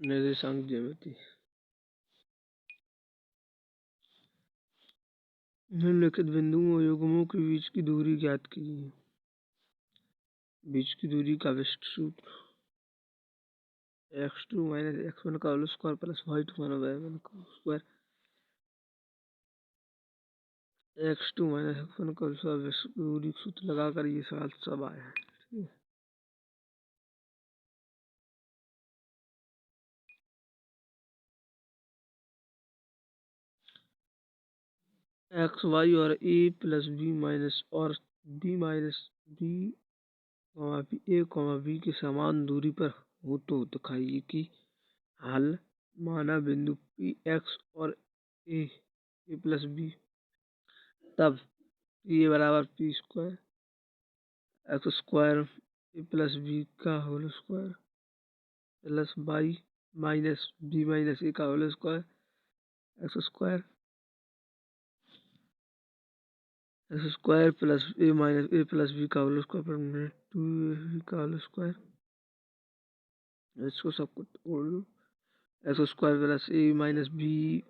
निर्देशांक ज्यामिति। निम्नलिखित बिंदुओं और युग्मों के बीच की दूरी ज्ञात कीजिए। बीच की दूरी का विशिष्ट सूत्र x2 - x1 का whole square plus y2 - y1 का स्क्वायर। x2 - x1 का होल स्क्वायर विशिष्ट दूरी सूत्र लगाकर ये सवाल सब आया है। ठीक है। एक्स वाई और ए प्लस बी माइनस और B minus B A B की समान दूरी पर हो तो दिखाइए कि हल माना बिंदु पी एक्स और ए प्लस बी, तब ए बराबर P square X square A plus B का whole square plus Y minus B minus A का whole square X square plus A minus A plus B का whole square पर 2 का whole square. इसको सबको तोड़ दो। X square plus A minus B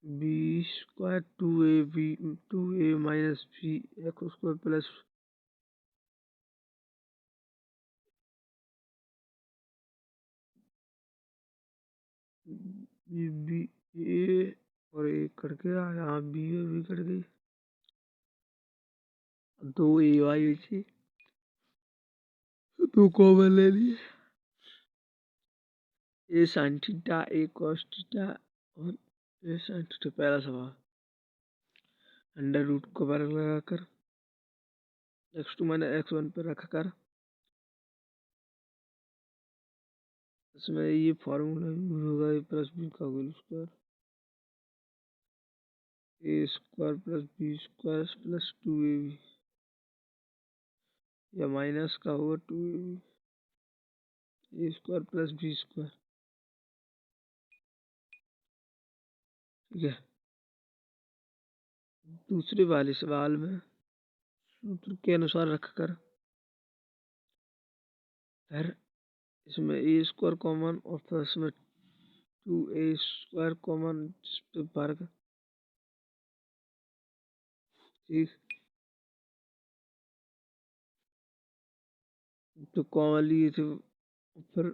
B square 2a minus B X square plus B A और A cut गया, यहाँ बी और बी कट गई, 2ay बची, 2 कॉमन ले लिए। ए साइन थीटा ए कॉस थीटा और ए साइन थीटा। पहला सवाल, अंडर रूट को वर्ग लगाकर x2 - x1 पर रखकर इसमें ये फॉर्मूला यूज होगा ए प्लस बी का whole square A square plus B square plus 2ab या माइनस का होगा 2ab A square plus B square. ठीक है। दूसरे वाले सवाल में सूत्र के अनुसार रखकर फिर इसमें ए स्क्वायर कॉमन और फिर इसमें 2a स्क्वायर कॉमन वर्ग। ठीक, तो कॉमन लिए थे, फिर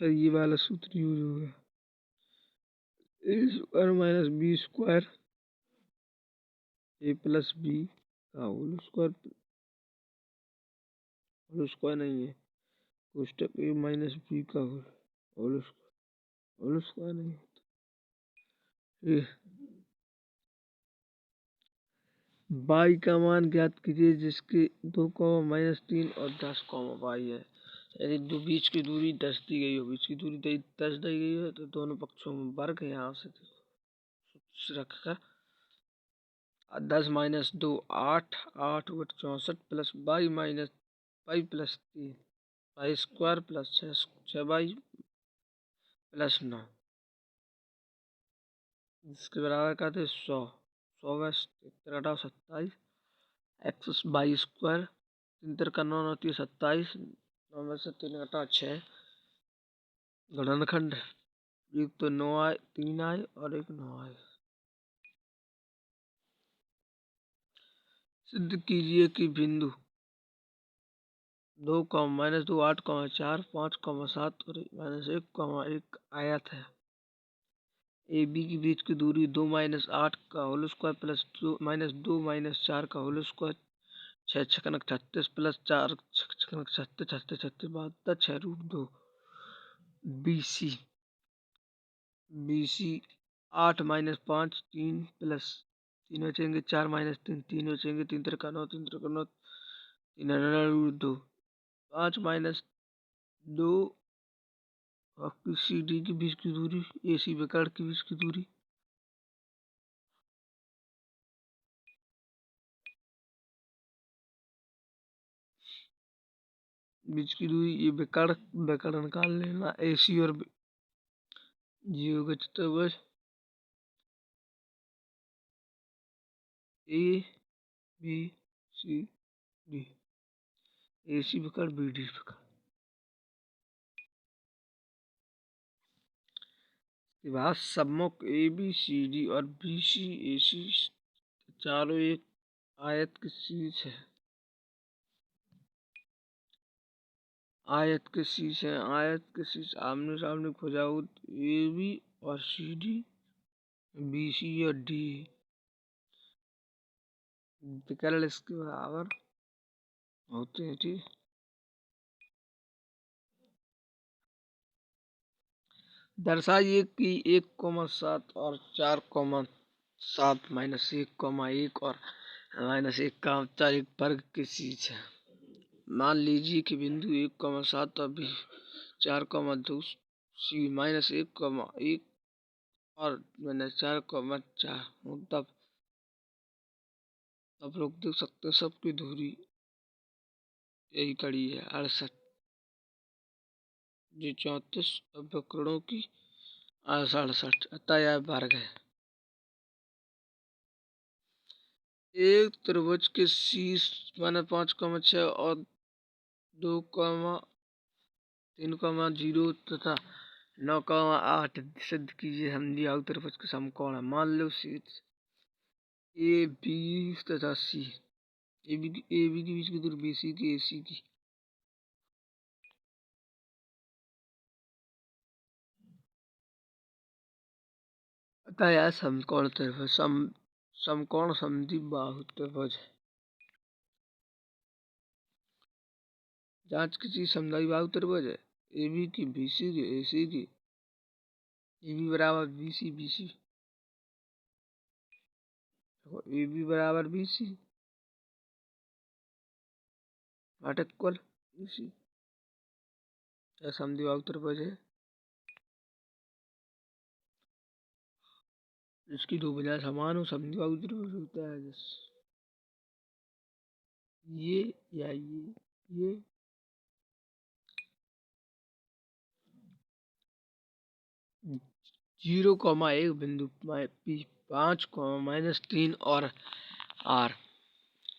ये वाला सूत्र यूज होगा ए square minus B square A plus B का होल स्क्वायर नहीं है, कोष्टक ए माइनस बी का होल स्क्वायर नहीं है। बाई का मान ज्ञात कीजिए जिसके 2 -3 और 10 वाई है। यदि दो बीच की दूरी 10 दी गई हो, बीच की दूरी 10 दी गई है तो दोनों पक्षों में वर्ग यहाँ से रखकर 10 - 2 8 8 but 64 plus Y minus Y plus 3 Y square plus 6 Y plus 9 जिसके बराबर करते 100 100 × 27 एक्स वाई स्क्वायर 3 × 9 = 27 9 में से 3 घटा 6 घनखंड एक तो 9 आए 3 आए और एक 9 आए। सिद्ध कीजिए कि बिंदु 2 -2 8 4 5 7 और -1 आयत है। ए बी के बीच की दूरी 2 - 8 का होल स्क्वायर प्लस 2 -4 का whole square 6 × 36 plus 4 6 × 36 36 36 72 6√2 BC 8 - 5 3 plus 3 बचेंगे 4 - 3 3 बचेंगे 3 × 9 3 × 9 3√2 5 - 2 आपकी सी डी के बीच की दूरी ए सी विकर्ण के बीच की दूरी ये विकर्ण निकाल लेना ए सी और जीरो का चतुर्भुज ए बी सी डी ए सी विकर्ण बी डी विकर्ण। वह सम्मुख ए बी सी डी और बी सी ए सी चारों एक आयत की शीर्ष है। आयत के शीर्ष है, आयत के शीर्ष आमने सामने भुजाओं ए बी और सी डी, बी सी और डी विकर्ण इसके बराबर होते हैं। ठीक, दर्शाइए कि 1,7 और 4,7 -1,1 और -1 का अंतर एक वर्ग की चीज है। मान लीजिए कि बिंदु 1,7 और 4,2 सी -1,1 और -4,4 हो, तब आप लोग देख सकते हैं सबकी दूरी यही कड़ी है 68। जी 34 उपकरणों की 68, अतः यह वर्ग है। एक त्रिभुज के शीर्ष 5,6 और 2,3,0 तथा 9,8 सिद्ध कीजिए समद्विबाहु त्रिभुज के समकोण है। मान लो शीर्ष ए बी तथा सी, ए बी के बीच की दूरी बी सी की, ए सी की, अतः यह समकोण त्रिभुज समकोण समद्विबाहु त्रिभुज है। जांच किसी समद्विबाहु त्रिभुज है ए बी की, बी सी की, ए सी की, ए बी बराबर B C, B C A B बराबर B C not equal B C, यह समद्विबाहु त्रिभुज है। इसकी दो भुजाएं समान हो समद्विबाहु त्रिभुज होता है। ये या ये 0,1 बिंदु पी 5,-3 और आर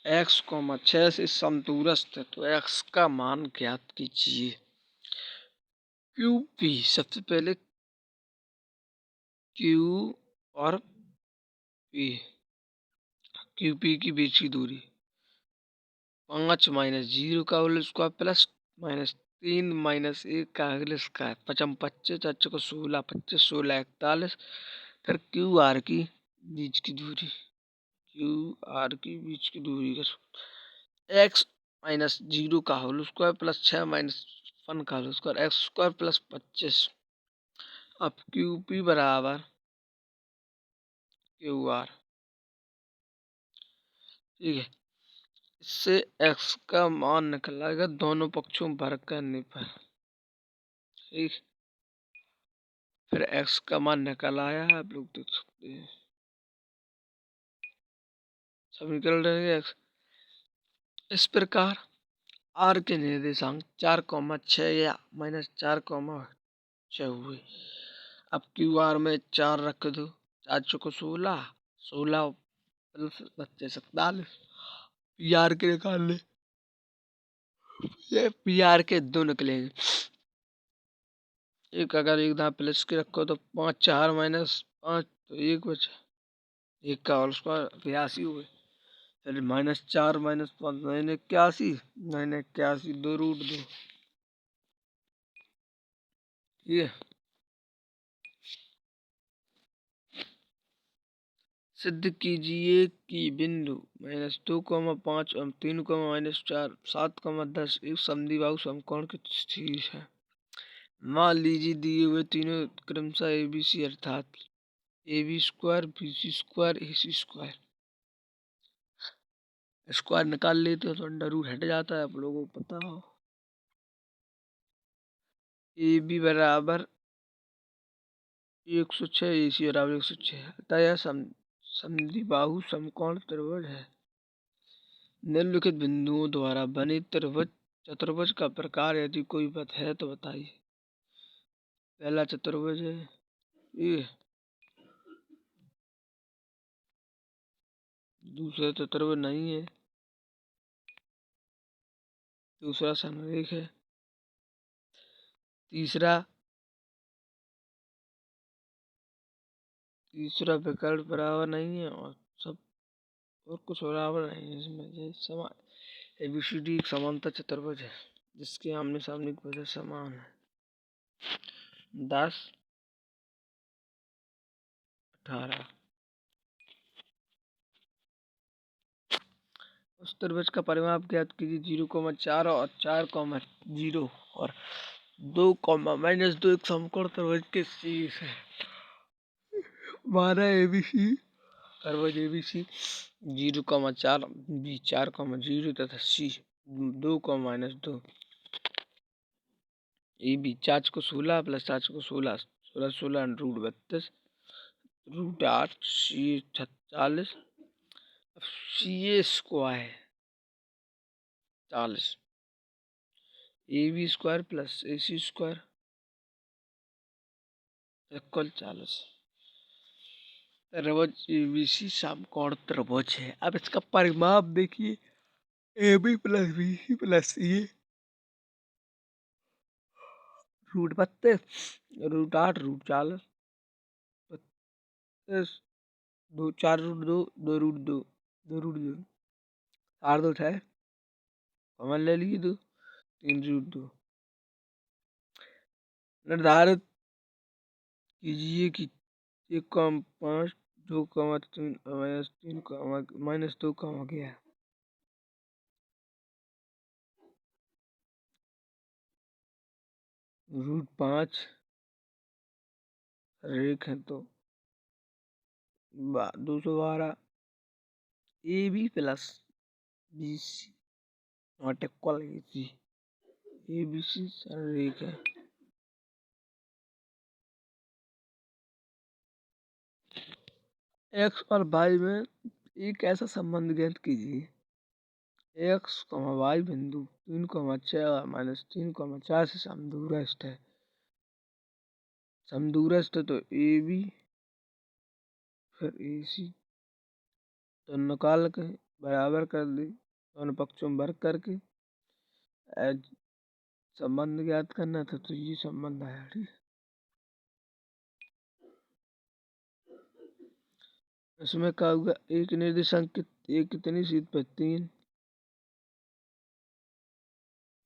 x,6 से समदूरस्थ है, तो x का मान ज्ञात कीजिए। क्यू पी, सबसे पहले क्यू और पी, क्यू पी की बीच की दूरी 5 -0 का होल स्क्वायर प्लस -3 -1 का होल स्क्वायर, 55 25 4 को 16 25 16 41। फिर क्यू आर की बीच की दूरी, क्यू आर की बीच की दूरी का x -0 का होल स्क्वायर प्लस 6 -1 का whole square, X square plus 25। अब क्यू पी बराबर क्यू आर, ठीक है। इससे x का मान निकल आएगा दोनों पक्षों में वर्ग करने पर, ठीक। फिर x का मान निकल आया है, आप लोग देख सकते हैं समीकरण रहेंगे x। इस प्रकार r के निर्देशांक 4,6 या -4,6 हुए। अब क्यू आर में 4 रख दो, 4 चौको 16, 16 प्लस 25 47। पी आर के निकाल ले, ये पी आर के दो निकलेंगे। एक अगर एक दांव प्लस के रखो तो 5 4 -5 तो 1 बचा, 1 का होल स्क्वायर 82 हुए। फिर -4 -5 -81, 81 2√2, ये सिद्ध कीजिए कि बिंदु -2,5 और 3,-4 7,10 एक समद्विबाहु समकोण के शीर्ष है। मान लीजिए दिए हुए तीनों क्रमशः ए बी सी अर्थात A B square, B C square, A C square. Square निकाल लेते हो तो अंडर रूट हट जाता है, आप लोगों को पता हो। ए बी बराबर 106, ए सी बराबर 106, अतः यह समद्विबाहु समकोण त्रिभुज है। निम्नलिखित बिंदुओं द्वारा बने चतुर्भुज का प्रकार यदि कोई है तो बताइए। पहला चतुर्भुज है ये, दूसरा चतुर्भुज नहीं है, दूसरा समरेख है, तीसरा तीसरा विकल्प बराबर नहीं है और सब और कुछ बराबर नहीं है इसमें। ये समान ABCD एक समांतर चतुर्भुज है जिसके आमने सामने की वजह समान है। 10, 18। उस त्रिभुज का परिमाप ज्ञात कीजिए। 0,4 और 4,0 और 2,-2 एक समकोण त्रिभुज के शीर्ष है। माना ABC त्रिभुज ABC 0,4 B 4,0 तथा C 2,-2। AB 4 को 16 प्लस 4 को 16 16 16 √32 √8 C 46। CA square 40 AB square plus AC square equal 40। त्रिभुज ABC समकोण त्रिभुज है। अब इसका परिमाप देखिए। AB plus BC plus CA √32 √8 √40 2 4 √2 2 √2 2 √2 8 2 6 common ले लीजिए 2 3 √2। निर्धारित कीजिए कि 1,5 2,3 -2 क्या है। √5 रेख है तो 212 AB plus BC not equal AC। ABC रेख है। X और Y में एक ऐसा संबंध ज्ञात कीजिए। X, Y बिंदु 3,6 और -3,4 से समदूरस्थ है। समदूरस्थ तो AB फिर AC तो निकाल के बराबर कर दी। दोनों पक्षों में वर्ग करके संबंध ज्ञात करना था तो ये संबंध आया। ठीक, इसमें क्या होगा। एक निर्देशांक एक कितनी सीध पे 3,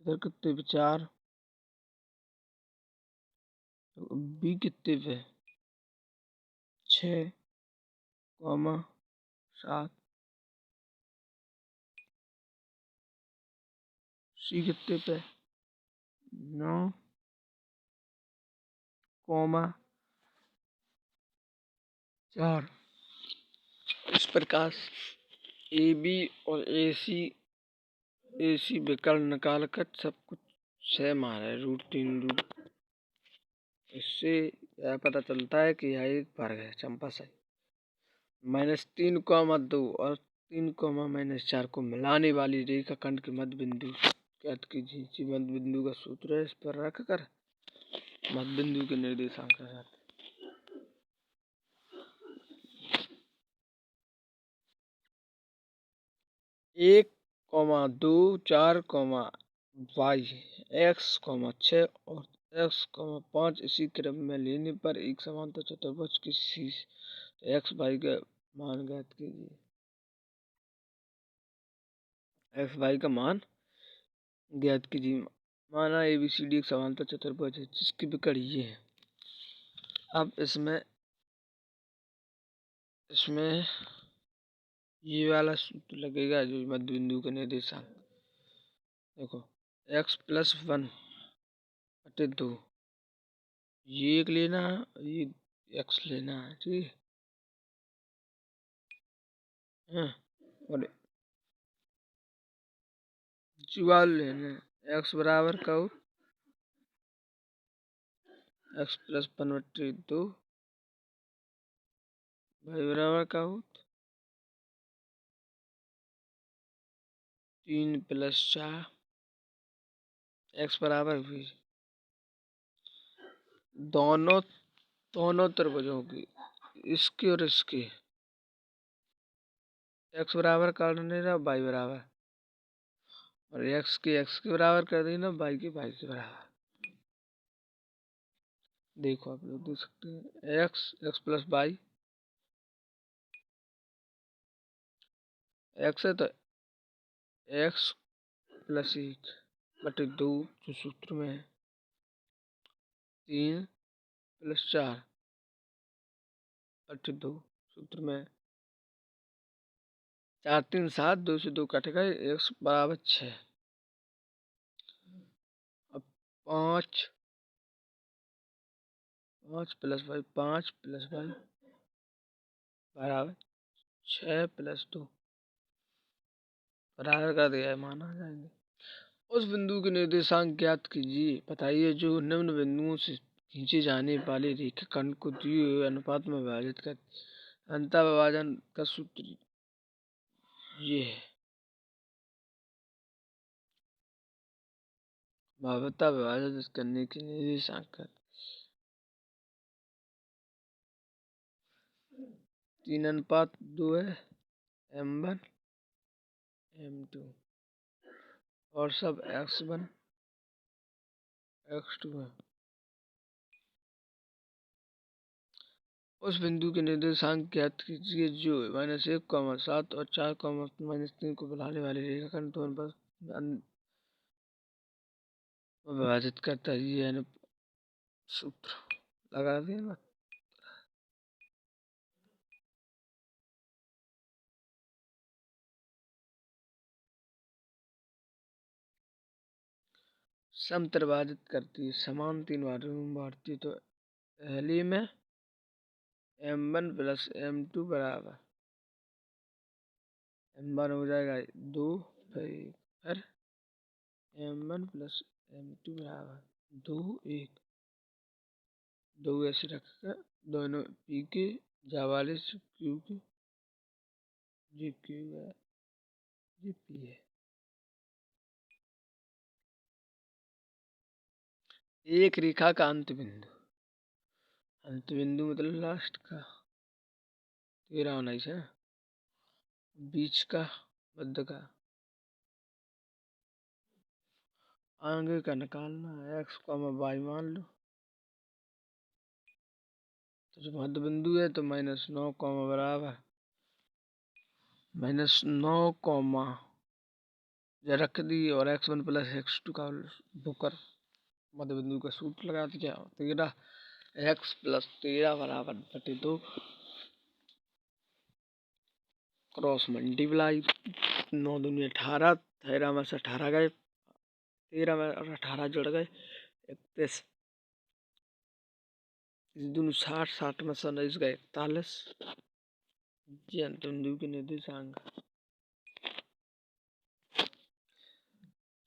इधर कितने पे 4, B कितने पे 6,7, C कितने पे 9,4। इस प्रकार AB और AC विकर्ण निकाल कर सब कुछ सेम आ रहा है √3 इससे यह पता चलता है कि यह एक वर्ग है चंपा सही। -3,2 और 3,-4 को मिलाने वाली रेखाखंड के मध्य बिंदु ज्ञात कीजिए। मध्य बिंदु का सूत्र है। इस पर रख कर मध्य बिंदु के निर्देशांक लगाते। 1,2 4, Y X, 6 और X, 5 इसी क्रम में लेने पर एक समांतर चतुर्भुज की शीर्ष X Y का मान ज्ञात कीजिए। X Y का मान ज्ञात कीजिए। माना ABCD एक समांतर चतुर्भुज है जिसकी विकर्ण ये है। अब इसमें ये वाला सूत्र लगेगा जो मध्य बिंदु का निर्देशांक। देखो x + 1/2 ये एक लेना है, ये x लेना है। ठीक है। और जुगाल लेना है। x बराबर का x + 1/2 y बराबर का 3 + 4 x बराबर भी। दोनों त्रिभुजों की इसके और इसके x बराबर कर देना y बराबर और x के बराबर कर देना y के बराबर। देखो आप लोग देख सकते हैं x + y एक्स है तो एक्स प्लस 1/2 जो सूत्र में है, 3 + 4/2 सूत्र में है, 4 3 7, 2 से 2 कट गए, एक्स बराबर 6। अब 5 5 + y बराबर 6 + 2 बराबर कर दिया है, माना जाएंगे। उस बिंदु के निर्देशांक ज्ञात कीजिए। बताइए जो निम्न बिंदुओं से खींचे जाने वाले रेखाखंड को दिए हुए अनुपात में विभाजित कर। अंतः विभाजन का सूत्र ये है। भावता विभाजित करने के निर्देशांक 3:2 है, m1 m2 और सब x1 x2 है। उस बिंदु के निर्देशांक ज्ञात कीजिए जो -1, 7 और 4, -3 को बुलाने वाले रेखाखंड दोनों पर विभाजित करता है। ये सूत्र लगा देना। समत्रिभाजित करती है, समान 3 भागों में बांटती है। तो पहले में m1 + m2 बराबर m1 हो जाएगा 2, फिर m1 + m2 बराबर 2 1 2 ऐसे रखकर दोनों पी के जावाले से क्यू के जी क्यू है, जी पी है। एक रेखा का अंत बिंदु मतलब लास्ट का 13 होना चाहिए, बीच का, मध्य का, आगे का निकालना है। x, y मान लो। तो जो मध्य बिंदु है तो -9, बराबर -9, रख दी और x1 + x2 का बुकर मध्य बिंदु का सूत्र लगा दिया। 13 x + 13 बराबर 2 क्रॉस मल्टीप्लाई 9 दूनी 18, 13 में से 18 गए, 13 में और 18 जुड़ गए 31, दूनी 60, 60 में से 19 गए 41। ये अंत बिंदु के निर्देशांक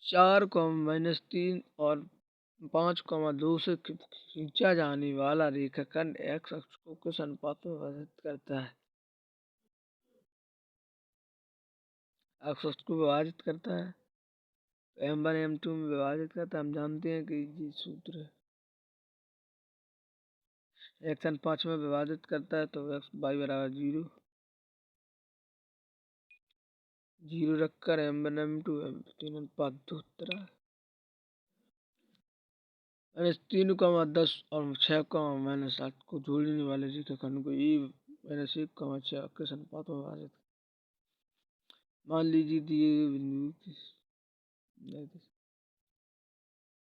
4, -3 और 5, 2 से खींचा जाने वाला रेखाखंड x अक्ष को किस अनुपात में विभाजित करता है? x अक्ष को विभाजित करता है तो m1 m2 में विभाजित करता है। हम जानते हैं कि ये सूत्र है। x 5 में विभाजित करता है तो x y बराबर 0 0 रखकर m1 m2 3 अनुपात 2 उत्तर है। 3, 10 और 6, -7 को जोड़ने वाले रेखाखंड को e -1, 6 किस अनुपात में विभाजित। मान लीजिए दिए गए बिंदु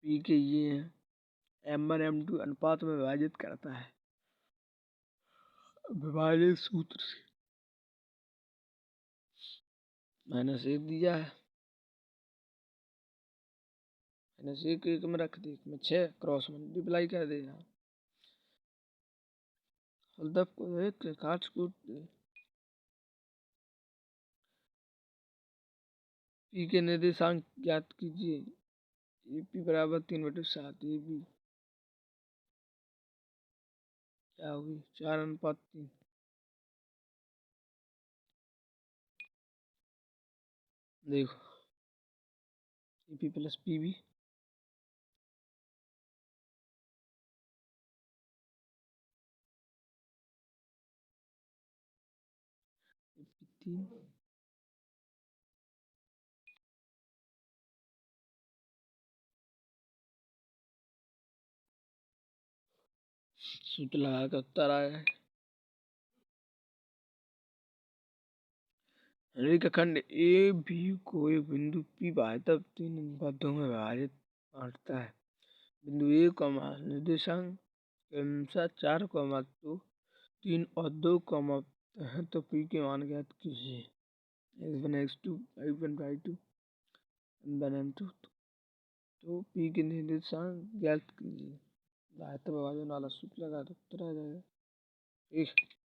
पी के ये हैं, m1 m2 अनुपात में विभाजित करता है। विभाजित सूत्र से -1 दिया है, -1 1 में रख दी, 1 में 6 क्रॉस मल्टीप्लाई कर देना। मतलब को एक काट कूट पी के निर्देशांक ज्ञात कीजिए। AP बराबर 3/7, AB क्या होगी 4:3। देखो AP + PB AP 3 सूत्र लगा कर उत्तर आया है। रेखाखंड ए बी को एक बिंदु P तब तीन अनुपातों में विभाजित बांटता है। बिंदु ए, निर्देशांक क्रमशः 4, 2, 3 और 2, है तो P के मान ज्ञात कीजिए। x1 x2 y1 y2 m1 m2। तो P के निर्देशांक ज्ञात कीजिए। विभाजन वाला सूत्र लगा तो उत्तर आ जाएगा। ठीक।